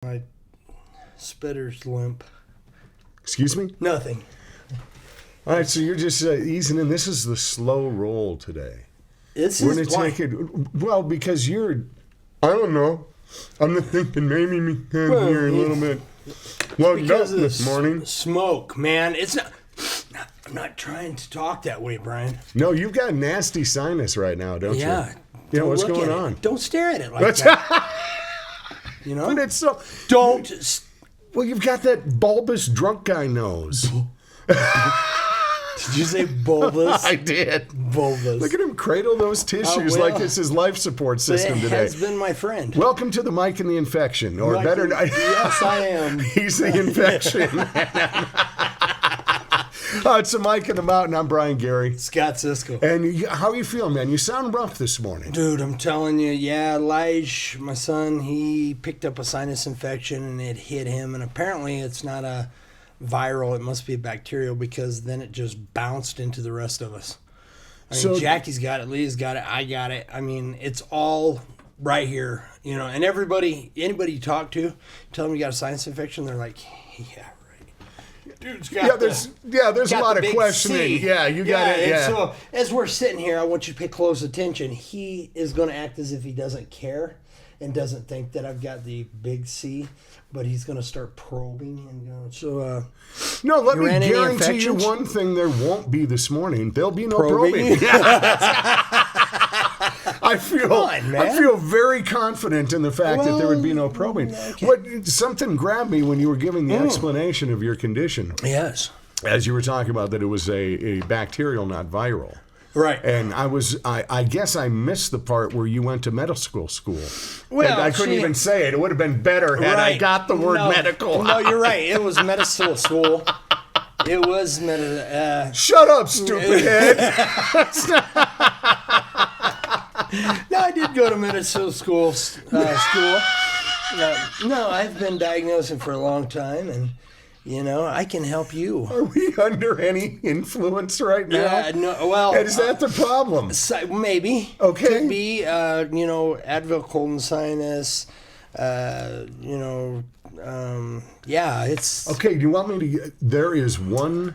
My spitter's limp. Excuse me? Nothing. All right, so you're just easing in. This is the slow roll today. We're going to take it, well, because you're, I don't know, I'm thinking maybe me here a little bit. Well, because of this morning. Smoke, man. It's not. I'm not trying to talk that way, Brian. No, you've got nasty sinus right now, don't you? Yeah. Yeah, what's going on? Don't stare at it like that. You know? But it's so. Don't. Well, you've got that bulbous drunk guy nose. Did you say bulbous? I did. Bulbous. Look at him cradle those tissues like it's his life support system it today. Has been my friend. Welcome to the Mike and the Infection, or better. Yes, I am. He's the infection. It's the Mike and the Mountain. I'm Brian Gary. Scott Cisco. And how are you feeling, man? You sound rough this morning. Dude, I'm telling you, yeah, Lige, my son, he picked up a sinus infection and it hit him. And apparently it's not a viral, it must be a bacterial, because then it just bounced into the rest of us. I mean, Jackie's got it, Lee's got it, I got it. I mean, it's all right here, you know. And anybody you talk to, tell them you got a sinus infection, they're like, yeah, right. Dude's got there's a lot of questioning. C. Yeah, you got it. Yeah. So as we're sitting here, I want you to pay close attention. He is going to act as if he doesn't care and doesn't think that I've got the big C, but he's going to start probing and going. So, no, let me guarantee you one thing: there won't be this morning. There'll be no probing. I feel very confident in the fact that there would be no probing. Okay. What something grabbed me when you were giving the explanation of your condition. Yes. As you were talking about that it was a bacterial, not viral. Right. And I guess I missed the part where you went to medical school. Well, and I couldn't even say it. It would have been better had I got the word medical. No, you're right. It was medical school. It was Shut up, stupid head. No, I did go to medical school. No, I've been diagnosing for a long time, and you know, I can help you. Are we under any influence right now? No. Well, and is that the problem? Maybe. Okay. Could be. Advil, cold and sinus. Yeah, it's okay. Do you want me to? There is one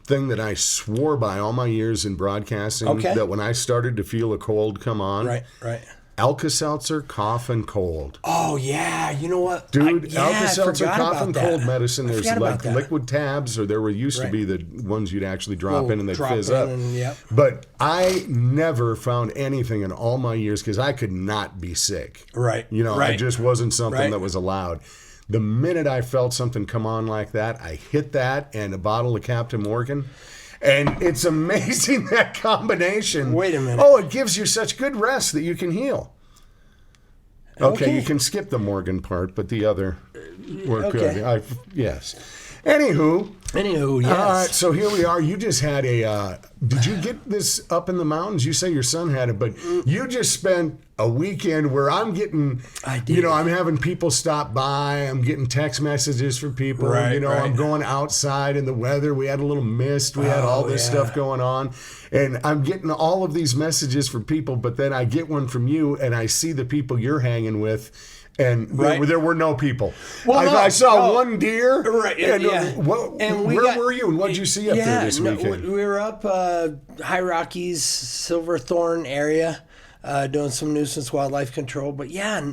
thing that I swore by all my years in broadcasting. Okay. That when I started to feel a cold come on. Right. Alka-Seltzer, cough and cold. Oh, yeah. You know what? Dude, Alka-Seltzer, cough and cold medicine. There's like liquid tabs, or there used to be the ones you'd actually drop in and they'd fizz up. But I never found anything in all my years, because I could not be sick. Right. You know, it just wasn't something that was allowed. The minute I felt something come on like that, I hit that and a bottle of Captain Morgan. And it's amazing, that combination. Wait a minute. Oh, it gives you such good rest that you can heal. Okay, you can skip the Morgan part, but the other were good. Yes. Anywho, yes. All right, so here we are. You just had did you get this up in the mountains? You say your son had it, but you just spent a weekend where I'm getting, I'm having people stop by. I'm getting text messages from people. Right. I'm going outside in the weather. We had a little mist. We had all this stuff going on. And I'm getting all of these messages from people, but then I get one from you and I see the people you're hanging with. And there were no people. Well, I saw one deer. Right. And, where were you? And what did you see up there this weekend? We were up High Rockies, Silverthorne area, doing some nuisance wildlife control. But yeah,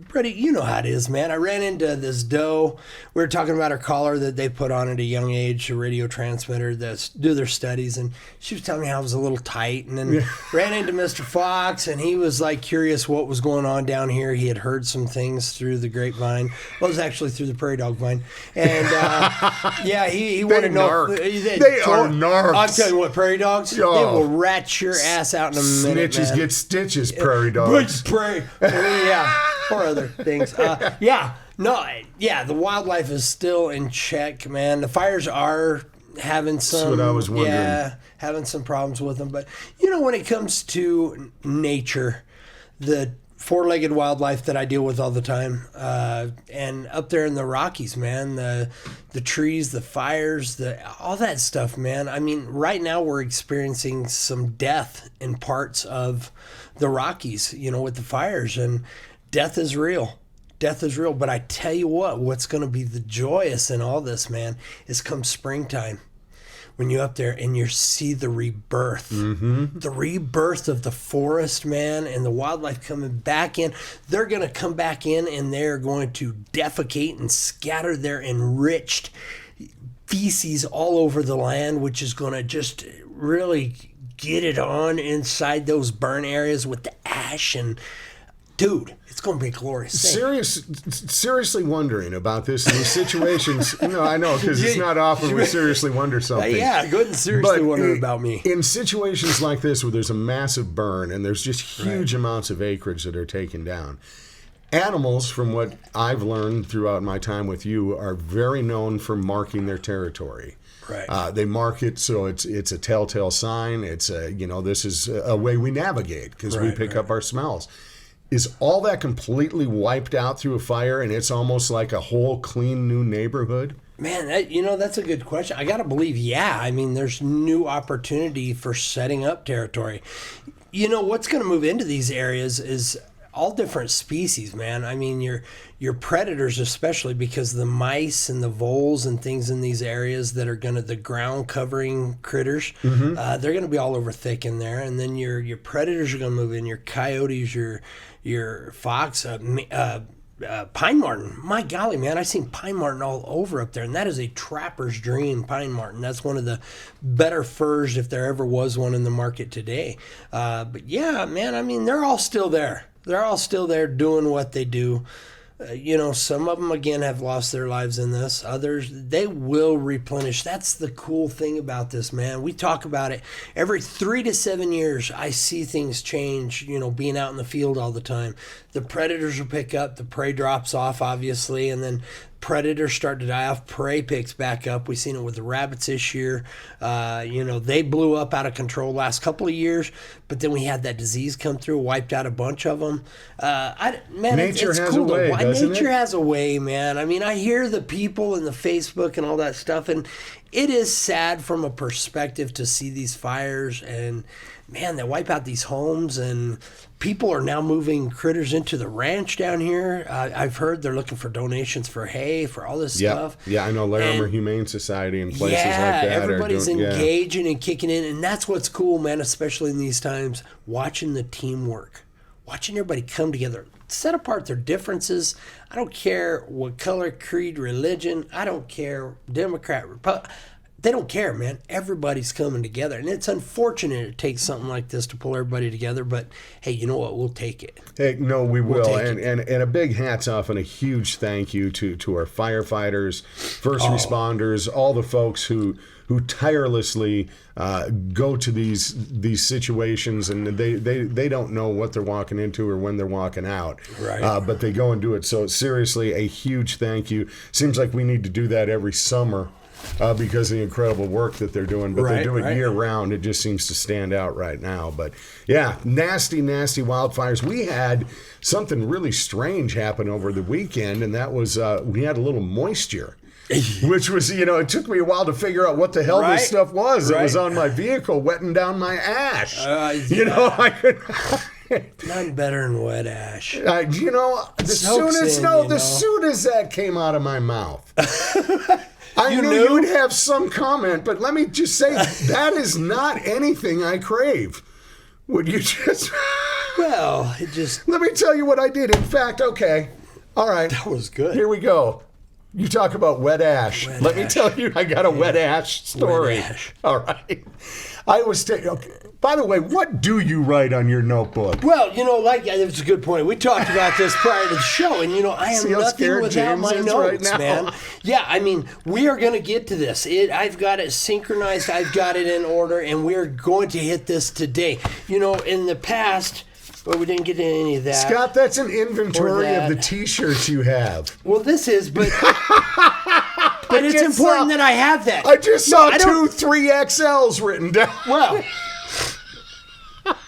Brady, you know how it is, man. I ran into this doe. We were talking about her collar that they put on at a young age, a radio transmitter that do their studies, and she was telling me how it was a little tight. And then ran into Mr. Fox, and he was like curious what was going on down here. He had heard some things through the grapevine. Well, it was actually through the prairie dog vine. And he wanted to know. They are narcs. I'm telling you what, prairie dogs, they will rat your ass out in a minute. Snitches man. Get stitches, prairie dogs. Or other things. The wildlife is still in check, man. The fires are having some. That's what I was wondering. Yeah, having some problems with them. But, when it comes to nature, the four-legged wildlife that I deal with all the time, and up there in the Rockies, man, the trees, the fires, all that stuff, man. I mean, right now we're experiencing some death in parts of the Rockies, with the fires, and death is real. Death is real. But I tell you what's going to be the joyous in all this, man, is come springtime. When you're up there and you see the rebirth, the rebirth of the forest, man, and the wildlife coming back in. They're going to come back in and they're going to defecate and scatter their enriched feces all over the land, which is going to just really get it on inside those burn areas with the ash. And dude, it's going to be a glorious thing. Seriously wondering about this in these situations. I know, because it's not often we seriously wonder something. Yeah, go ahead and seriously wonder about me. In situations like this where there's a massive burn and there's just huge amounts of acreage that are taken down, animals, from what I've learned throughout my time with you, are very known for marking their territory. Right. They mark it so it's a telltale sign. It's this is a way we navigate because we pick up our smells. Is all that completely wiped out through a fire and it's almost like a whole clean new neighborhood? Man, that's a good question. I got to believe, yeah. I mean, there's new opportunity for setting up territory. What's going to move into these areas is all different species, man. I mean, your predators, especially because the mice and the voles and things in these areas that are the ground covering critters, they're going to be all over thick in there. And then your predators are going to move in, your coyotes, your fox, pine marten. My golly, man, I've seen pine marten all over up there, and that is a trapper's dream, pine marten. That's one of the better furs if there ever was one in the market today. But yeah, man, I mean, they're all still there. They're all still there doing what they do. Some of them, again, have lost their lives in this. Others, they will replenish. That's the cool thing about this, man. We talk about it. Every 3 to 7 years, I see things change, being out in the field all the time. The predators will pick up. The prey drops off, obviously, and then predators start to die off. Prey picks back up. We've seen it with the rabbits this year. They blew up out of control last couple of years, but then we had that disease come through, wiped out a bunch of them. Nature it's has cool a way, doesn't Nature it? has a way, man. I mean, I hear the people in the Facebook and all that stuff, and it is sad from a perspective to see these fires and, man, they wipe out these homes, and people are now moving critters into the ranch down here. I've heard they're looking for donations for hay, for all this stuff. Yeah, I know Larimer Humane Society and places like that. Everybody's engaging and kicking in, and that's what's cool, man, especially in these times, watching the teamwork, watching everybody come together, set apart their differences. I don't care what color, creed, religion. I don't care, Democrat, Republican. They don't care, man. Everybody's coming together. And it's unfortunate it takes something like this to pull everybody together. But, hey, you know what? We'll take it. Hey, no, we will. And a big hats off and a huge thank you to our firefighters, first responders, all the folks who tirelessly go to these situations, and they don't know what they're walking into or when they're walking out. Right. But they go and do it. So seriously, a huge thank you. Seems like we need to do that every summer. Because of the incredible work that they're doing, but they do it year round. It just seems to stand out right now. But yeah, nasty wildfires. We had something really strange happen over the weekend, and that was we had a little moisture. Which was, it took me a while to figure out what the hell this stuff was. It was on my vehicle, wetting down my ash. I could. None better than wet ash. The soon as that came out of my mouth. I knew you would have some comment, but let me just say, that is not anything I crave. Would you just... Well, it just... Let me tell you what I did. In fact, okay. All right. That was good. Here we go. You talk about wet ash. Let me tell you, I got a wet ash story. Wet ash. All right. I was by the way, what do you write on your notebook? Well, it's a good point. We talked about this prior to the show, and I am nothing without James my notes, right man. Yeah, I mean, we are going to get to this. I've got it synchronized. I've got it in order, and we're going to hit this today. In the past, but we didn't get into any of that. Scott, that's an inventory of the T-shirts you have. Well, this is, but... But it's important that I have that. I just saw 2 3XLs written down. Well,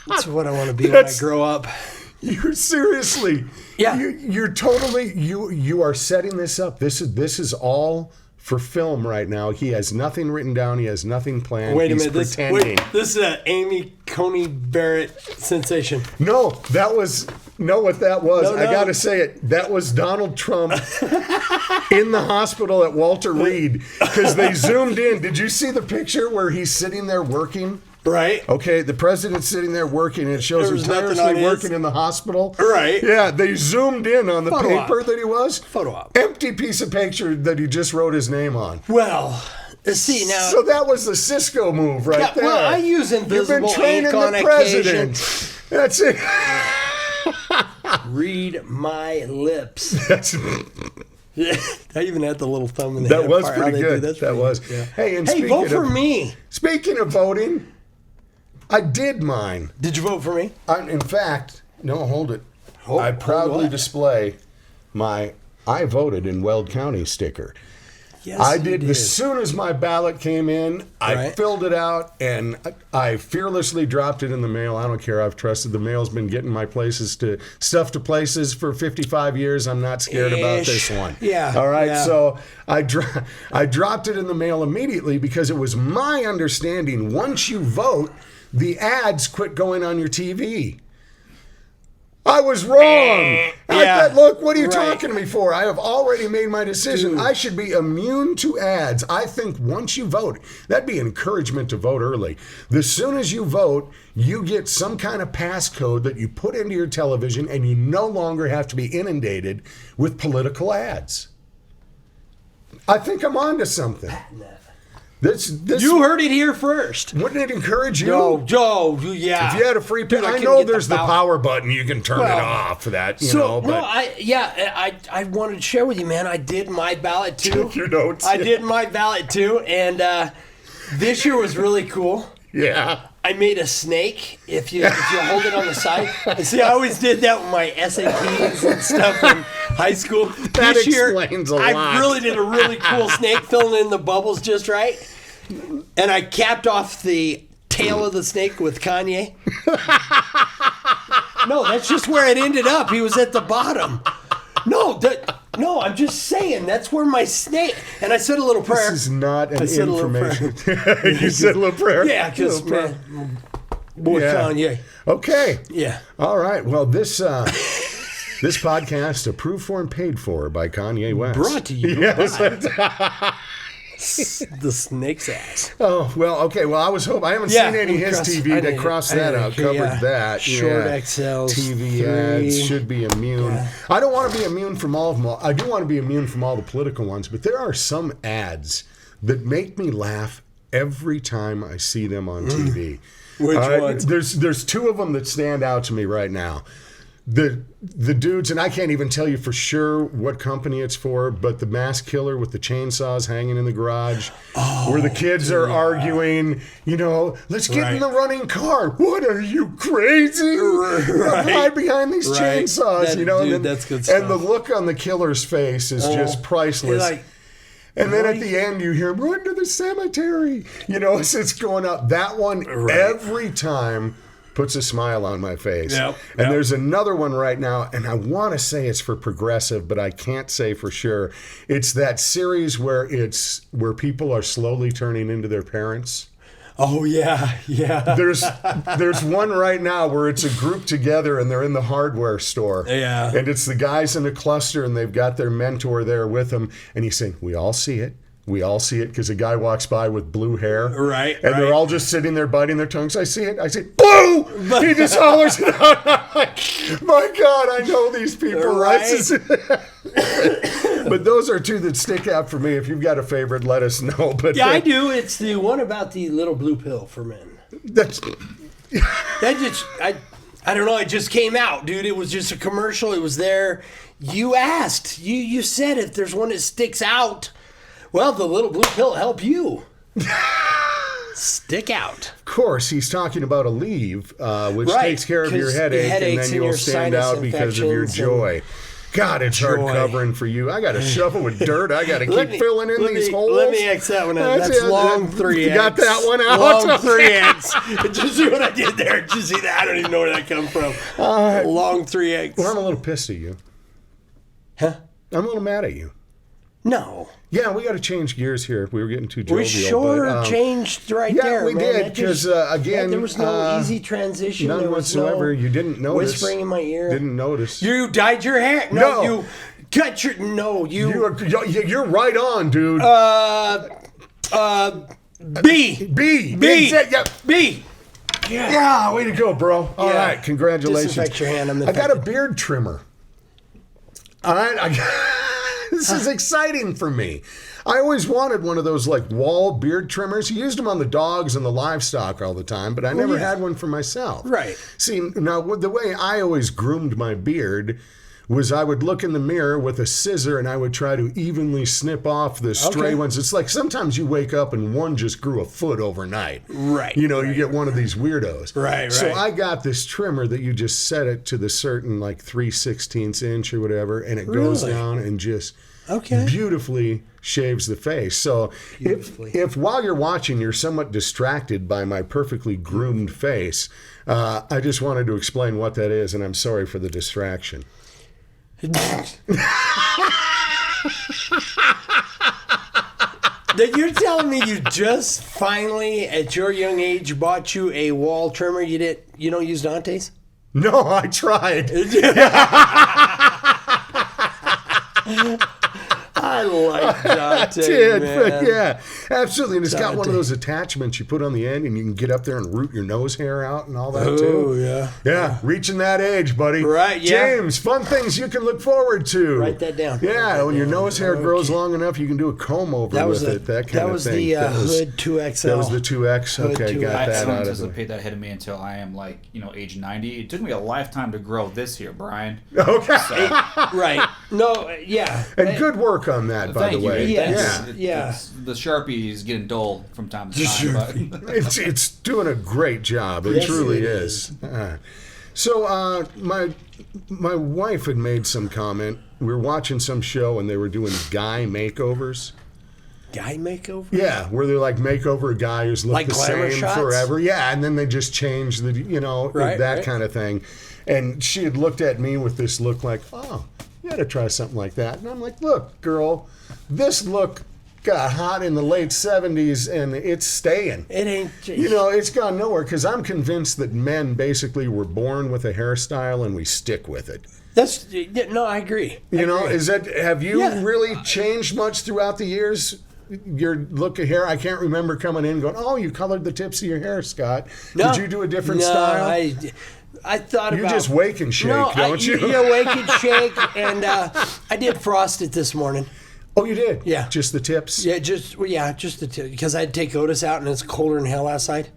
that's what I want to be when I grow up. You're seriously. Yeah. You're totally. You are setting this up. This is all for film right now. He has nothing written down. He has nothing planned. Wait a He's minute. pretending. This is an Amy Coney Barrett sensation. No, that was know what that was. No. I got to say it. That was Donald Trump in the hospital at Walter Reed because they zoomed in. Did you see the picture where he's sitting there working? Right. Okay, the president's sitting there working, and it shows him tirelessly working in the hospital. Right. Yeah, they zoomed in on the paper that he was. Photo op. Empty piece of picture that he just wrote his name on. Well, see now. So that was the Cisco move right there. Well, I use invisible You've been training ink on the president. occasion. That's it. Read my lips. That's Yeah, I even had the little thumb in the That head was part. pretty good. That's That pretty was. good, yeah. Hey, and Hey, vote for me. Speaking of voting, I did mine. Did you vote for me? In fact, no, hold it. Hold- I hold proudly what? display my I voted in Weld County sticker. Yes, I you did. As soon as my ballot came in, I Right. filled it out and I fearlessly dropped it in the mail. I don't care. I've trusted the mail's been getting my stuff to places for 55 years. I'm not scared about this one. Yeah, All right. yeah. So I dropped it in the mail immediately because it was my understanding once you vote, the ads quit going on your TV. I was wrong. Look, what are you talking to me for? I have already made my decision. Dude. I should be immune to ads. I think once you vote, that'd be encouragement to vote early. As soon as you vote, you get some kind of passcode that you put into your television and you no longer have to be inundated with political ads. I think I'm onto something. This You heard it here first. wouldn't it encourage you? Joe, yeah. If you had a free Dude, I couldn't know get there's the power. power button. You can turn it Well, off for that, you So know. no, But I wanted to share with you, man. I did my ballot too. Took your notes. I did my ballot too, and this year was really cool. yeah. I made a snake. If you hold it on the side, and see, I always did that with my SATs and stuff in high school. That This year, explains a I lot. really did a really cool snake, filling in the bubbles just right, and I capped off the tail of the snake with Kanye. No, that's just where it ended up. He was at the bottom. No, I'm just saying that's where my snake. And I said a little prayer. This is not an I said a little information. You said a little prayer. Yeah, because man, boy, Yeah. Kanye. Okay. Yeah. All right. Well, this podcast approved for and paid for by Kanye West. Brought to you Yes. by the snake's ass. Oh well. Okay. Well, I was hoping. I haven't Yeah, seen any of his cross- TV I that did- crossed I that did, out. Covered yeah. that. Short yeah. XLs, TV 3. ads should be immune. Yeah. I don't want to be immune from all of them. I do want to be immune from all the political ones, but there are some ads that make me laugh every time I see them on TV. Which All right, ones? There's two of them that stand out to me right now. The dudes, and I can't even tell you for sure what company it's for, but the mass killer with the chainsaws hanging in the garage, where the kids are arguing, let's get in the running car. What are you, crazy? Hide behind these Right. chainsaws, Dude, and that's good And the stuff. look on the killer's face is just priceless. Like, And then at the end, you hear, run to the cemetery. As it's going up. That one, Right. every time, puts a smile on my face. Yep, And yep. there's another one right now, and I want to say it's for Progressive, but I can't say for sure. It's that series where people are slowly turning into their parents. oh yeah. There's one right now where it's a group together and they're in the hardware store. Yeah. And it's the guys in a cluster and they've got their mentor there with them. And he's saying, we all see it. We all see it because a guy walks by with blue hair. Right, And right. they're all just sitting there biting their tongues. I see it. I say, boo! He just hollers it out. I'm like, my God, I know these people. Right. But those are two that stick out for me. If you've got a favorite, let us know. But Yeah, I do. It's the one about the little blue pill for men. That's, That just I don't know. It just came out, dude. It was just a commercial. It was there. You asked. You said if there's one that sticks out. Well, the little blue pill will help you stick out. Of course, he's talking about Aleve, which Right, takes care of your 'cause headache, and headaches then and you'll your stand sinus out because of your infections joy. God, it's hard Joy. covering for you. I got a shovel with dirt. I got to Let keep me- filling in let these me- holes. Let me X that one out. That's it. long 3X. You got that one out? Long Okay. 3X. Did you see what I did there? Did you see that? I don't even know where that comes from. Long 3X. Well, I'm a little pissed at you. Huh? I'm a little mad at you. No. Yeah, we got to change gears here. We were getting too jovial. We sure but, changed right yeah, there, we man. did, because, again... there was no easy transition. None there was whatsoever. No you didn't notice. whispering in my ear. Didn't notice. You dyed your hair. No. You cut your... No, You're right on, dude. B. Yeah. B. Yeah, way to go, bro. All right, congratulations. Disinfect your hand. I got a beard trimmer. All right, this is exciting for me. I always wanted one of those like wall beard trimmers. You used them on the dogs and the livestock all the time, but I never had one for myself. Right. See, now the way I always groomed my beard was I would look in the mirror with a scissor and I would try to evenly snip off the stray ones. It's like sometimes you wake up and one just grew a foot overnight. Right. You know, you get one of these weirdos. Right. So I got this trimmer that you just set it to the certain like 3/16 inch or whatever, and it goes down and just beautifully shaves the face. So if while you're watching you're somewhat distracted by my perfectly groomed face, I just wanted to explain what that is, and I'm sorry for the distraction. You're telling me you just finally, at your young age, bought you a wall trimmer? You don't use Dante's? No, I tried. I like Dante, I did, man. yeah, absolutely. And it's got one of those attachments you put on the end, and you can get up there and root your nose hair out and all that too. Oh, yeah. Yeah, reaching that age, buddy. Right, yeah. James, fun things you can look forward to. Write that down. Yeah, when your nose hair grows long enough, you can do a comb over with it. That kind of thing. That was the Hood 2XL. That was the 2X. Okay, got that out of it. I don't anticipate that hitting me until I am age 90. It took me a lifetime to grow this here, Brian. Okay. So, right. No, yeah. And good work on that, by the way. Yeah. The Sharpie is getting dull from time to time. But It's doing a great job. It truly is. So my wife had made some comment. We were watching some show and they were doing guy makeovers. Guy makeover? Yeah, where they like make over a guy who's looked like the same shots? forever. Yeah, and then they just change that kind of thing. And she had looked at me with this look like, oh, you got to try something like that. And I'm like, look, girl, this look got hot in the late 70s and it's staying. It ain't. It's gone nowhere because I'm convinced that men basically were born with a hairstyle and we stick with it. I agree. Have you really changed much throughout the years? Your look of hair, I can't remember coming in and going, oh, you colored the tips of your hair, Scott. No, did you do a different style? I thought you just wake and shake, don't you? Yeah, wake and shake, and I did frost it this morning. Oh, you did? Yeah. Just the tips? Yeah, just the tips, because I'd take Otis out, and it's colder than hell outside,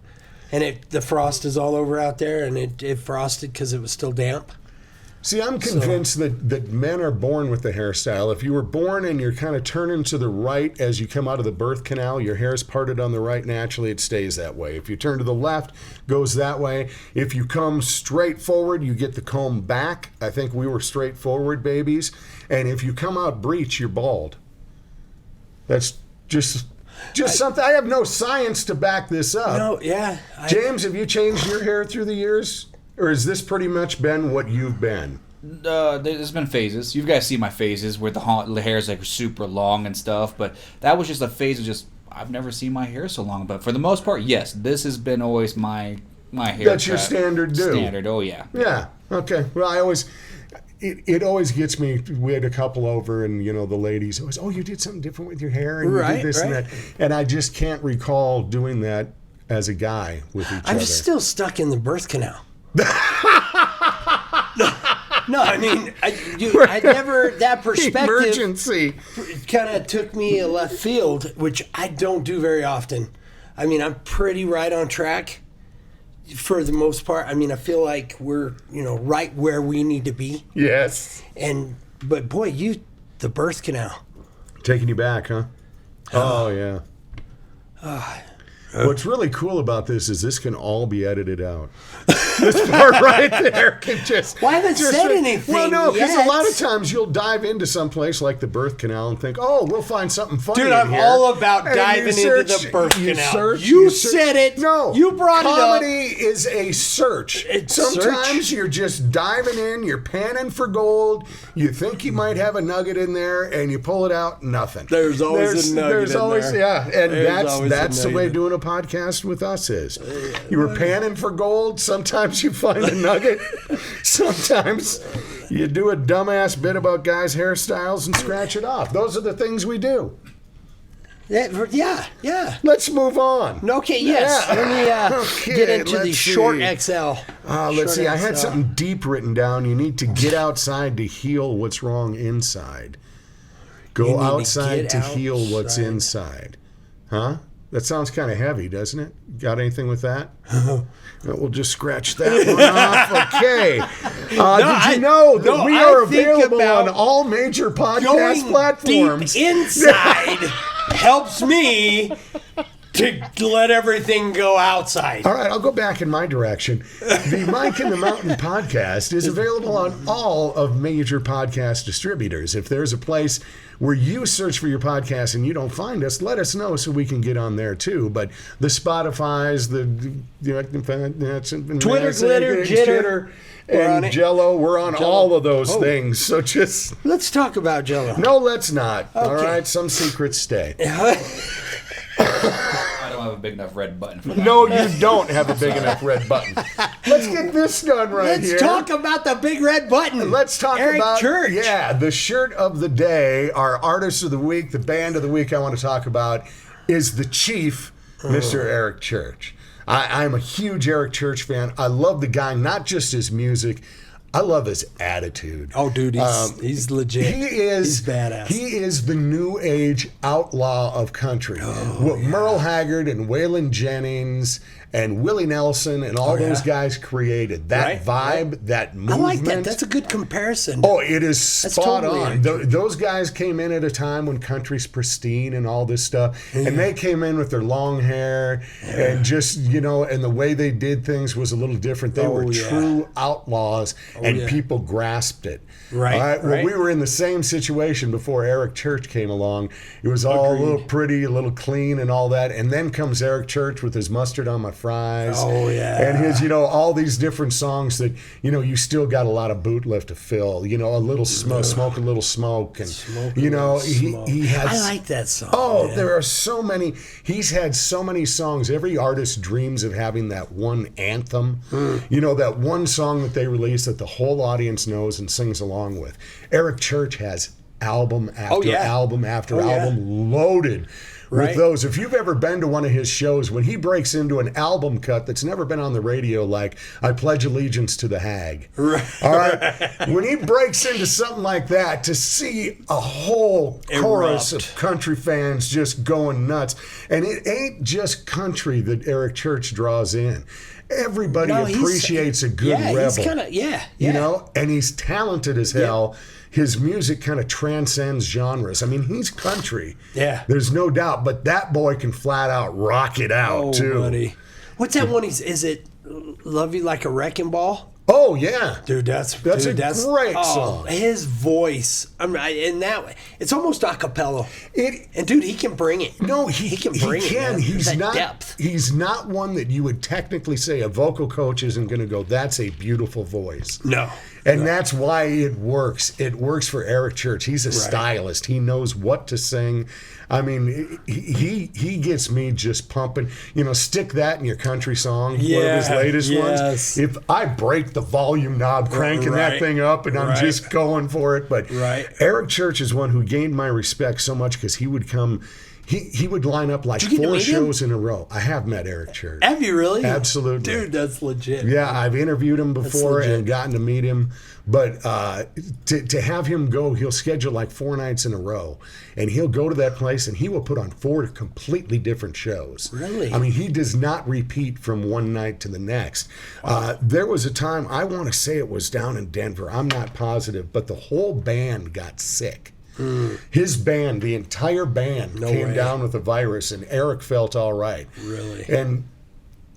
and the frost is all over out there, and it frosted because it was still damp. See, I'm convinced that men are born with the hairstyle. If you were born and you're kind of turning to the right as you come out of the birth canal, your hair's parted on the right naturally, it stays that way. If you turn to the left, goes that way. If you come straight forward, you get the comb back. I think we were straight forward babies. And if you come out breech, you're bald. That's just something. I have no science to back this up. No, yeah. James, have you changed your hair through the years? Or has this pretty much been what you've been? There's been phases. You guys see my phases where the hair is like super long and stuff, but that was just a phase of just, I've never seen my hair so long. But for the most part, yes, this has been always my hair. That's your standard do. Standard, oh yeah. Yeah, okay. Well, it always gets me. We had a couple over, and the ladies always, oh, you did something different with your hair, and you did this and that, and I just can't recall doing that as a guy with each other. I'm still stuck in the birth canal. No, I mean, I never, that perspective emergency kind of took me a left field, which I don't do very often. I mean, I'm pretty right on track for the most part. I mean, I feel like we're, right where we need to be. Yes. But boy, the birth canal. Taking you back, huh? Oh, yeah. What's really cool about this can all be edited out. This part right there can just... Well, I haven't said anything Well, no, because yet. a lot of times you'll dive into some place like the birth canal and think, oh, we'll find something funny Dude, in I'm here. all about And diving into the birth canal. You said it. No. You brought it up. Comedy is a search. Sometimes you're just diving in, you're panning for gold, you think you might have a nugget in there, and you pull it out, nothing. There's always a nugget There's in always, there. yeah. And There's always that's a the way nugget. doing a podcast with us is. You were panning for gold, sometimes you find a nugget, sometimes you do a dumbass bit about guys' hairstyles and scratch it off. Those are the things we do. Yeah. Let's move on. Okay, yes. Yeah. Let me Okay, get into the let's short see. XL. Let's see. I had XL. something deep written down. You need to get outside to heal what's wrong inside. You need Go to outside get to heal what's outside. inside. Huh? That sounds kind of heavy, doesn't it? Got anything with that? We'll just scratch that one off. Okay. Did you know that we are available on all major podcast platforms? Deep inside helps me to let everything go outside. All right, I'll go back in my direction. The Mike in the Mountain podcast is available on all of major podcast distributors. If there's a place where you search for your podcast and you don't find us, let us know so we can get on there too. But the Spotify's, the Twitter, glitter, jitter, and Jello, we're on all of those things. So just Let's talk about Jello. no, let's not. All Okay. right, some secrets stay. I don't have a big enough red button for that. No, you don't have a big enough red button. Let's get this done right here. Let's talk about the big red button. Let's talk Eric about Church. Yeah, the shirt of the day, our artist of the week, the band of the week I want to talk about is the Chief, Mr. Eric Church. I'm a huge Eric Church fan. I love the guy, not just his music. I love his attitude. Oh, dude, he's legit. He is He's badass. He is the new age outlaw of country. What Merle Haggard and Waylon Jennings and Willie Nelson and all those guys created. That vibe, that I movement. like that. That's a good comparison. Oh, it is spot totally on. Those guys came in at a time when country's pristine and all this stuff, and they came in with their long hair and just, and the way they did things was a little different. They were true outlaws, and people grasped it. Right, All right. Well, right. we were in the same situation before Eric Church came along. It was all a little pretty, a little clean, and all that. And then comes Eric Church with his Mustard on My Fries. Oh, yeah. And his, all these different songs that, you still got a lot of boot left to fill. A little smoke a little smoke. And, he has. I like that song. Oh, man. there are so many. He's had so many songs. Every artist dreams of having that one anthem. That one song that they release that the whole audience knows and sings along with. Eric Church has album after album after album loaded with those. If you've ever been to one of his shows, when he breaks into an album cut that's never been on the radio, like I Pledge Allegiance to the Hag. Right. All right. When he breaks into something like that, to see a whole chorus of country fans just going nuts. And it ain't just country that Eric Church draws in. Everybody appreciates a good rebel. He's kind of, And he's talented as hell. His music kind of transcends genres. I mean, he's country. Yeah. There's no doubt, but that boy can flat out rock it out, too. Buddy. What's that one? Is it Love You Like a Wrecking Ball? Oh, yeah. Dude, that's a great song. His voice, in that way, it's almost a cappella. And dude, he can bring it. No, he can bring it. Man. He's that not. depth. He's not one that you would technically say a vocal coach isn't going to go, that's a beautiful voice. No. And that's why it works. It works for Eric Church. He's a stylist. He knows what to sing. I mean, he gets me just pumping. Stick that in your country song, one of his latest ones. If I break the volume knob, cranking that thing up, and I'm just going for it. But Eric Church is one who gained my respect so much because he would come. He would line up like 4 shows in a row. I have met Eric Church. Have you really? Absolutely. Dude, that's legit. Yeah, I've interviewed him before and gotten to meet him. But to have him go, he'll schedule like 4 nights in a row. And he'll go to that place and he will put on 4 completely different shows. Really? I mean, he does not repeat from one night to the next. There was a time, I want to say it was down in Denver. I'm not positive. But the whole band got sick. His band, the entire band, came way. down with the virus, and Eric felt all right. Really? And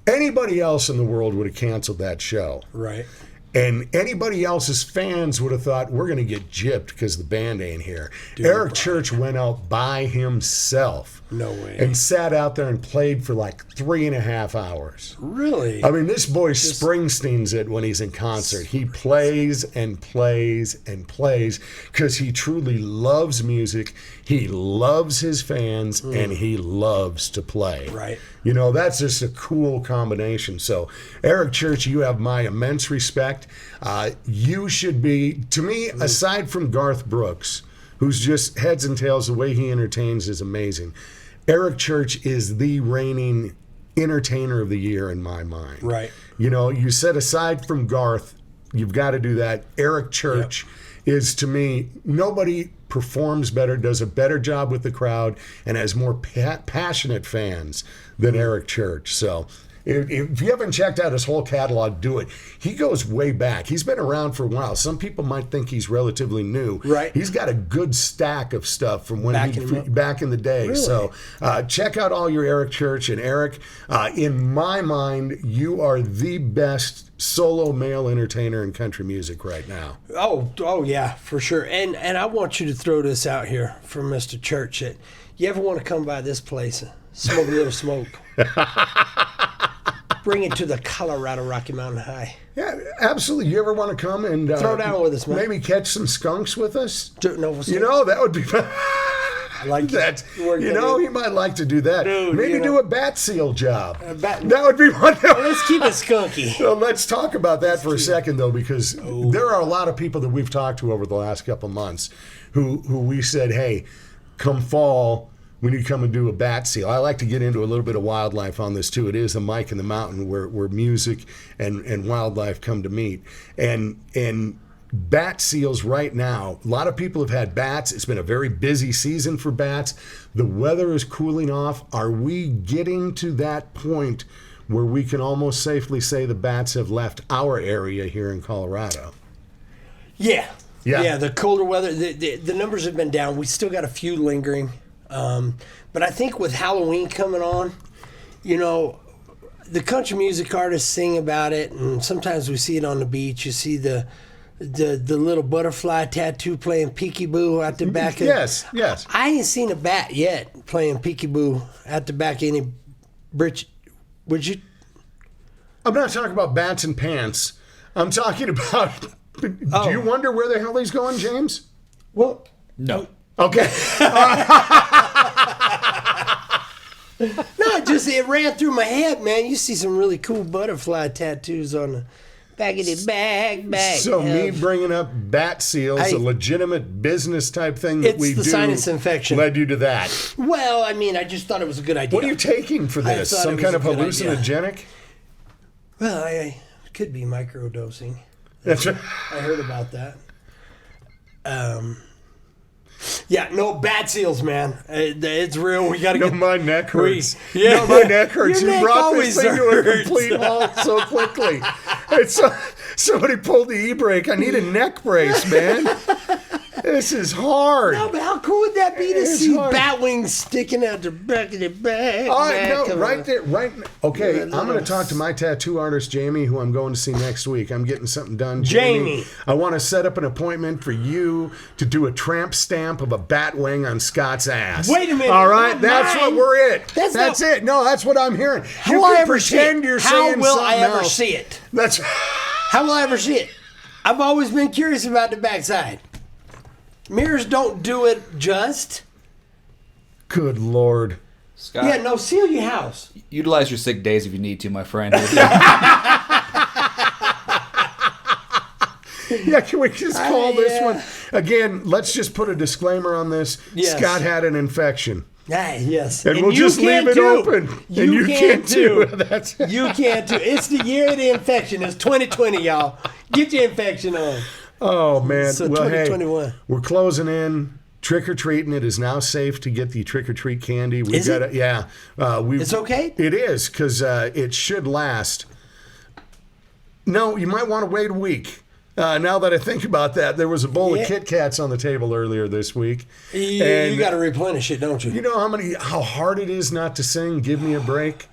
anybody else in the world would have canceled that show. Right. And anybody else's fans would have thought, we're going to get gypped because the band ain't here. Dude, Eric Brian. Church went out by himself. No way. And sat out there and played for like 3.5 hours. Really? I mean, this boy Springsteen's it when he's in concert. He plays and plays and plays because he truly loves music. He loves his fans and he loves to play. Right. You know, that's just a cool combination. So, Eric Church, you have my immense respect. You should be, to me, aside from Garth Brooks, who's just heads and tails, the way he entertains is amazing. Eric Church is the reigning entertainer of the year in my mind. Right. You know, you said aside from Garth, you've got to do that. Eric Church is, to me, nobody performs better, does a better job with the crowd, and has more passionate fans than Eric Church. So if you haven't checked out his whole catalog, do it. He goes way back. He's been around for a while. Some people might think he's relatively new. Right. He's got a good stack of stuff from when back in the day. Really? So check out all your Eric Church. And Eric, in my mind, you are the best solo male entertainer in country music right now. Oh yeah, for sure. And I want you to throw this out here for Mr. Church. That you ever want to come by this place, smoke a little smoke, bring it to the Colorado Rocky Mountain High. Yeah, absolutely. You ever want to come and Throw down with us, man. Maybe catch some skunks with us? No, You know, that would be fun. I like That, Work you that know, in. he might like to do that. Dude, Maybe you do know. a bat seal job. bat- That would be fun. Let's keep it skunky. So let's talk about that for a second, though, because there are a lot of people that we've talked to over the last couple of months who we said, hey, come fall, we need to come and do a bat seal. I like to get into a little bit of wildlife on this, too. It is the Mike in the Mountain where music and wildlife come to meet. And bat seals right now, a lot of people have had bats. It's been a very busy season for bats. The weather is cooling off. Are we getting to that point where we can almost safely say the bats have left our area here in Colorado? Yeah. Yeah. Yeah, the colder weather, the numbers have been down. We still got a few lingering. But I think with Halloween coming on, you know, the country music artists sing about it, and sometimes we see it on the beach. You see the little butterfly tattoo playing peekaboo out the back of Yes. I ain't seen a bat yet playing peekaboo at the back of any bridge. Would you? I'm not talking about bats and pants. I'm talking about, do Oh. you wonder where the hell he's going, James? Well, No. Okay. no, it ran through my head, man. You see some really cool butterfly tattoos on the back of the back. So me bringing up bat seals, Hey. a legitimate business type thing that It's we the do, sinus infection. led you to that. Well, I mean, I just thought it was a good idea. What are you taking for I this? thought Some it kind was of a good idea. hallucinogenic? Well, I could be microdosing. That's right. I heard about that. Yeah, no bat seals, man. It's real. We got to No, get. my neck hurts. Yeah. No, my neck hurts. Your You neck brought always this thing to a hurts. complete halt so quickly. Somebody pulled the e-brake. I need a neck brace, man. This is hard. No, but how cool would that be to It's see hard. bat wings sticking out the back of the back? All right, back no, of right the- there, okay, Yeah, I'm going to talk to my tattoo artist, Jamie, who I'm going to see next week. I'm getting something done, Jamie. Jamie. I want to set up an appointment for you to do a tramp stamp of a bat wing on Scott's ass. Wait a minute, All right, not that's mine. what we're it. That's That's not- it. No, that's what I'm hearing. How You will I can ever see pretend it? you're How saying will something I ever else. see it? That's How will I ever see it? I've always been curious about the backside. Mirrors don't do it just. good Lord. Scott, Yeah, no, seal your house. utilize your sick days if you need to, my friend. Yeah, can we just call this yeah. one again? Let's just put a disclaimer on this. Yes. Scott had an infection. Ah, yes. And we'll you just can leave it too. open. And you can too. That's You can too. It's the year of the infection. It's 2020, y'all. Get your infection on. Oh man! So well, hey, 2021. we're closing in. Trick or treating. It is now safe to get the trick or treat candy. We've Is got it? Yeah, It's okay? It is because it should last. No, you might want to wait a week. Now that I think about that, there was a bowl Yeah. of Kit Kats on the table earlier this week. You got to replenish it, don't you? You know how hard it is not to sing "Give Me a Break"?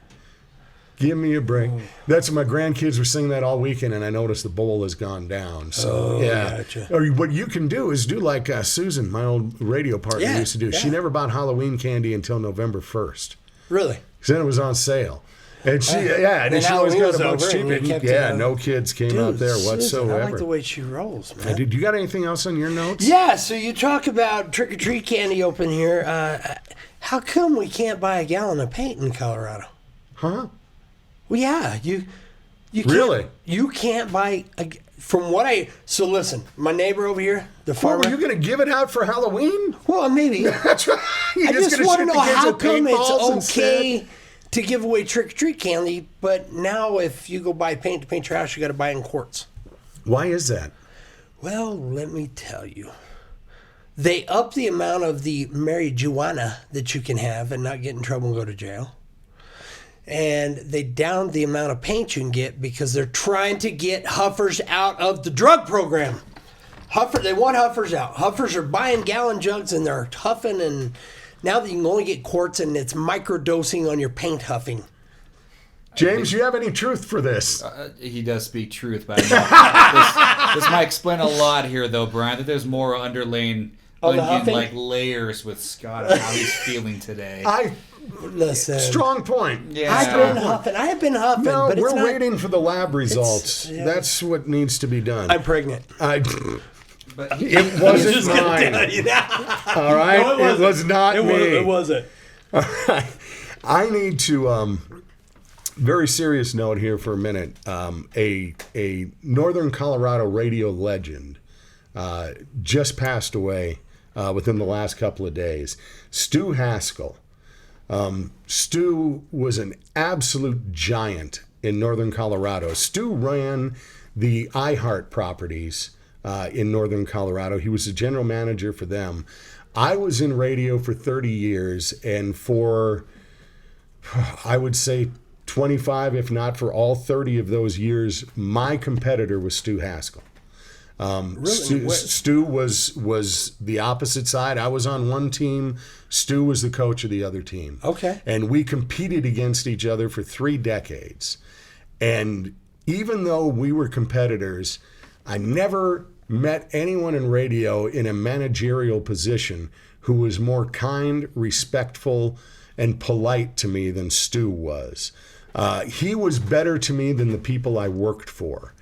Give me a break. That's what my grandkids were singing that all weekend, and I noticed the bowl has gone down. So yeah. Gotcha. Or what you can do is do like Susan, my old radio partner, Yeah, used to do. yeah. She never bought Halloween candy until November 1st. Really? Because then it was on sale. And she, and And she always Halloween got was a bunch over, cheap. and you And kept yeah, it, no kids came Dude, out there Susan, whatsoever. I like the way she rolls, man. Dude, you got anything else on your notes? Yeah, so you talk about trick-or-treat candy open here. How come we can't buy a gallon of paint in Colorado? Huh? Well, yeah, you can't, Really? You can't buy so listen, my neighbor over here, the Well, farmer. were you going to give it out for Halloween? Well, maybe. That's right. I just gonna want to shoot the know kids how with come paintballs it's okay instead? to give away trick-or-treat candy, but now if you go buy paint to paint your house, you got to buy it in quarts. Why is that? Well, let me tell you. They up the amount of the marijuana that you can have and not get in trouble and go to jail. And they down the amount of paint you can get because they're trying to get huffers out of the drug program. They want huffers out. Huffers are buying gallon jugs and they're huffing, and now that you can only get quarts and it's microdosing on your paint huffing. James, you have any truth for this? He does speak truth, but I know this might explain a lot here, though, Brian. I think there's more underlying Oh, the huffing? like layers with Scott and how he's feeling today. Listen, Strong point. Yeah. I have been huffing, No, but it's we're not, waiting for the lab results. yeah. That's what needs to be done. I'm pregnant. But It wasn't mine. All right, No, it was not me. It wasn't. All right, I need to. Very serious note here for a minute. A Northern Colorado radio legend just passed away within the last couple of days. Stu Haskell. Stu was an absolute giant in Northern Colorado. Stu ran the iHeart properties in Northern Colorado. He was the general manager for them. I was in radio for 30 years, and for, I would say, 25, if not for all 30 of those years, my competitor was Stu Haskell. Really? Stu was the opposite side. I was on one team. Stu was the coach of the other team. Okay. And we competed against each other for 3 decades. And even though we were competitors, I never met anyone in radio in a managerial position who was more kind, respectful, and polite to me than Stu was. He was better to me than the people I worked for.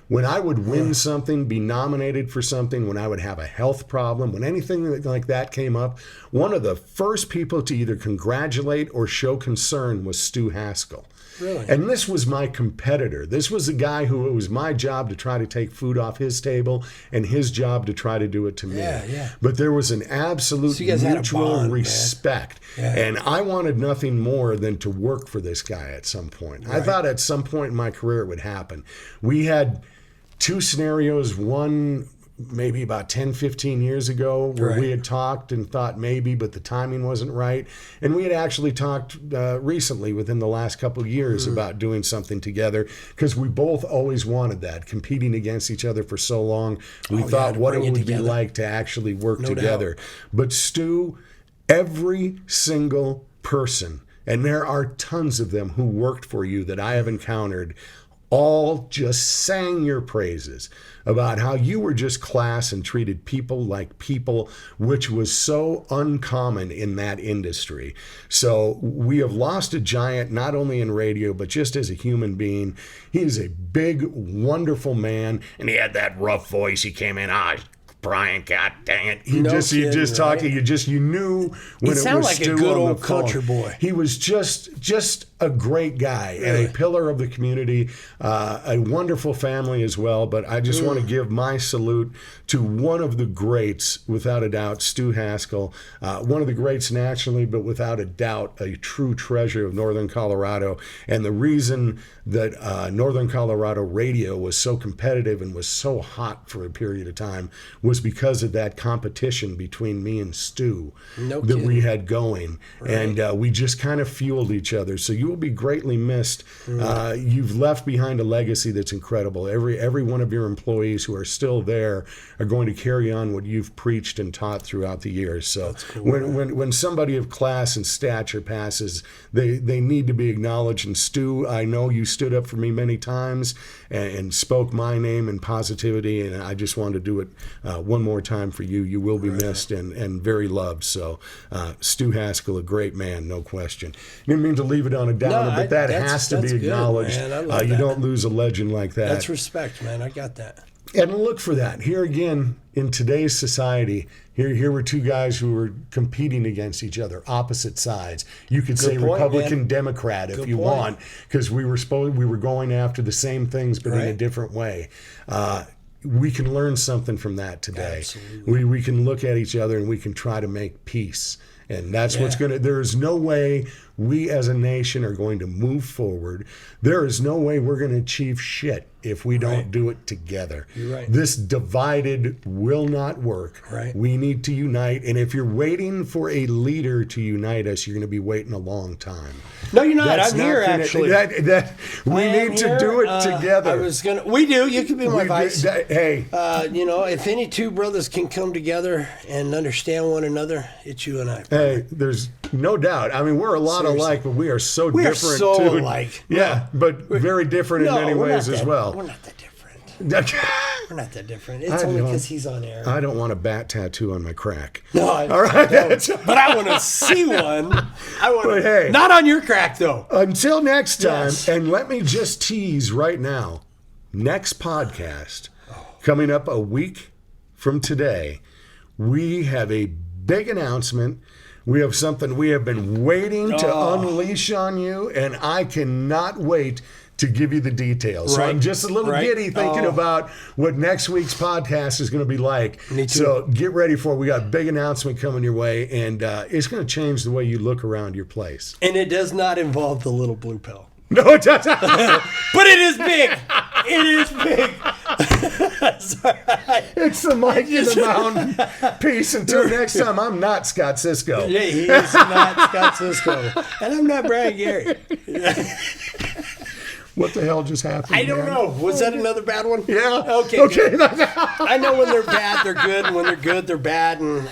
When I would win something, be nominated for something, when I would have a health problem, when anything like that came up, one of the first people to either congratulate or show concern was Stu Haskell. Really? And this was my competitor. This was a guy who it was my job to try to take food off his table and his job to try to do it to me. Yeah. But there was an absolute So you guys had a mutual bond, man. respect. Yeah. And I wanted nothing more than to work for this guy at some point. I thought at some point in my career it would happen. We had 2 scenarios, one maybe about 10, 15 years ago where we had talked and thought maybe, but the timing wasn't right. And we had actually talked recently within the last couple of years about doing something together because we both always wanted that, competing against each other for so long. We thought to what it bring it would be together. like to actually work No together. doubt. But Stu, every single person, and there are tons of them who worked for you that I have encountered, all just sang your praises about how you were just class and treated people like people, which was so uncommon in that industry. So we have lost a giant, not only in radio, but just as a human being. He is a big, wonderful man, and he had that rough voice. He came in, Brian, God dang it. He No just kidding, talked, right? you knew when it sounded was like a Stu good on the old phone. country boy. He was just a great guy and a pillar of the community, a wonderful family as well. But I just want to give my salute to one of the greats, without a doubt, Stu Haskell, one of the greats nationally, but without a doubt, a true treasure of Northern Colorado. And the reason that Northern Colorado radio was so competitive and was so hot for a period of time was was because of that competition between me and Stu No that we kidding. had going. Right. And we just kind of fueled each other. So you will be greatly missed. You've left behind a legacy that's incredible. Every one of your employees who are still there are going to carry on what you've preached and taught throughout the years. So cool. when somebody of class and stature passes, they need to be acknowledged. And Stu, I know you stood up for me many times and spoke my name in positivity, and I just wanted to do it one more time for you. You will be missed and very loved. So Stu Haskell, a great man, no question. Didn't mean to leave it on a downer, but that has to be that's good, acknowledged. man. I love You that. don't lose a legend like that. That's respect, man. I got that. And look for that. Here again, in today's society, here were two guys who were competing against each other, opposite sides. You could say point, Republican, man. Democrat if Good you point. want, because we were going after the same things, but in a Right. different way. We can learn something from that today. Absolutely. We can look at each other and we can try to make peace. And that's what's Yeah. going to, there is no way we as a nation are going to move forward. There is no way we're going to achieve shit if we don't Right. do it together. You're right. This divided will not work. Right. We need to unite. And if you're waiting for a leader to unite us, you're going to be waiting a long time. No, you're not. That's I'm not here, gonna- actually. we I am need to here. do it together. We do. You can be my We vice. hey, If any two brothers can come together and understand one another, it's you and I. hey, there's no doubt. I mean, we're a lot Seriously. alike, but we are so We are different so too. alike. Yeah, but very different in many we're not ways as that- well. We're not that different. We're not that different. It's I only don't- because he's on air. I don't want a bat tattoo on my crack. No, All right. but I want to see one. I want. But hey. Not on your crack though. Until next time, Yes. and let me just tease right now, next podcast, coming up a week from today, we have a big announcement. We have something we have been waiting to unleash on you, and I cannot wait to give you the details. So Right. I'm just a little Right. giddy thinking about what next week's podcast is going to be like. Me too. So get ready for it. We got a big announcement coming your way, and it's going to change the way you look around your place. And it does not involve the little blue pill. No, it doesn't. But it is big. It is big. Sorry. It's the Mike in the Mountain. Peace. Until next time, I'm not Scott Cisco. Yeah, he is not Scott Cisco. And I'm not Brian Gary. What the hell just happened? I don't man? know. Was that another bad one? Yeah. Okay. Okay. Good. I know when they're bad, they're good. And when they're good, they're bad. And